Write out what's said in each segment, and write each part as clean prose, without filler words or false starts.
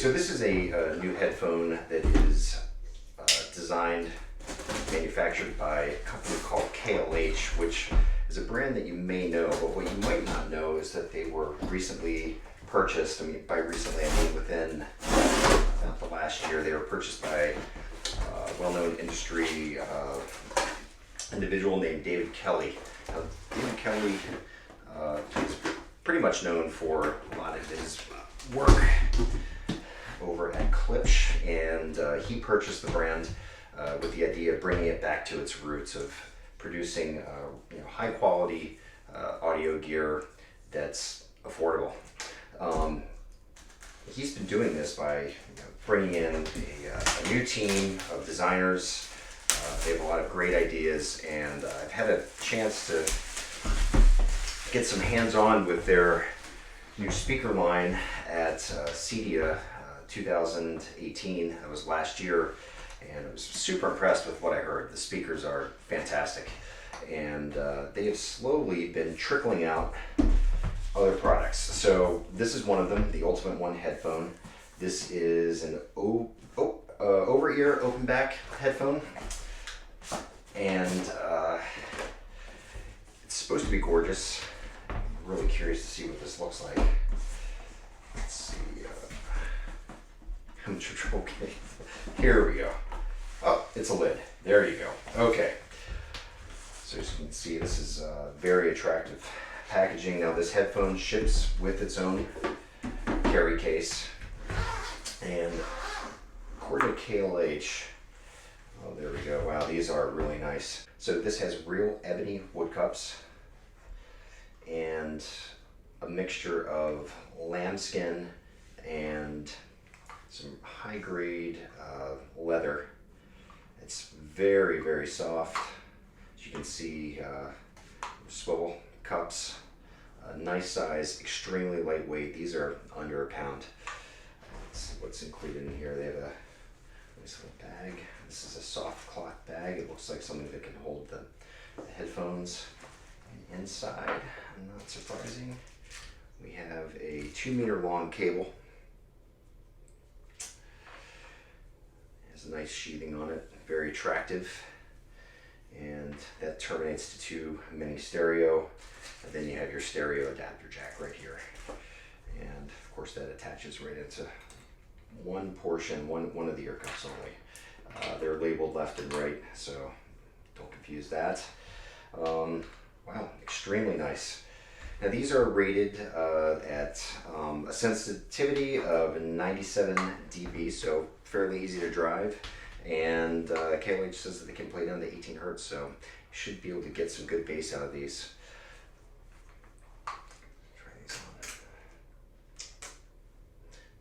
so this is a new headphone that is designed, manufactured by a company called KLH, which is a brand that you may know, but what you might not know is that they were recently purchased. I mean, by recently I mean within about the last year. They were purchased by a well-known industry individual named David Kelly. Now, David Kelly is pretty much known for a lot of his work over at KLH, and he purchased the brand with the idea of bringing it back to its roots of producing high quality audio gear that's affordable. He's been doing this by bringing in a new team of designers. They have a lot of great ideas, and I've had a chance to get some hands-on with their new speaker line at CEDIA 2018. That was last year, and I was super impressed with what I heard. The speakers are fantastic, and they have slowly been trickling out other products. So this is one of them, the Ultimate One headphone. This is an over-ear open back headphone, and it's supposed to be gorgeous. I'm really curious to see what this looks like. Let's see. Okay, here we go. Oh, it's a lid. There you go. Okay. So as you can see, this is very attractive packaging. Now this headphone ships with its own carry case, and according to KLH, oh, there we go. Wow, these are really nice. So this has real ebony wood cups and a mixture of lambskin and some high-grade leather. It's very, very soft. As you can see, swivel cups, nice size, extremely lightweight. These are under a pound. Let's see what's included in here. They have a nice little bag. This is a soft cloth bag. It looks like something that can hold the headphones. And inside, not surprising, we have a 2-meter long cable. It has a nice sheathing on it, very attractive. And that terminates to 2 mini stereo. And then you have your stereo adapter jack right here. And of course that attaches right into one portion, one of the ear cups only. They're labeled left and right, so don't confuse that. Wow, extremely nice. Now these are rated at a sensitivity of 97 dB, so fairly easy to drive. And KLH says that they can play down to 18 hertz, so you should be able to get some good bass out of these. Try these on.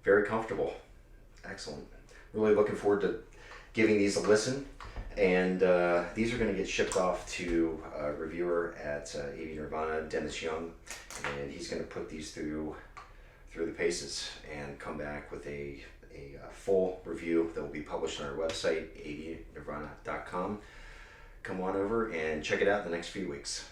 Very comfortable. Excellent. Really looking forward to giving these a listen. And these are going to get shipped off to a reviewer at AV Nirvana, Dennis Young, and he's going to put these through the paces and come back with a full review that will be published on our website, avnirvana.com. Come on over and check it out in the next few weeks.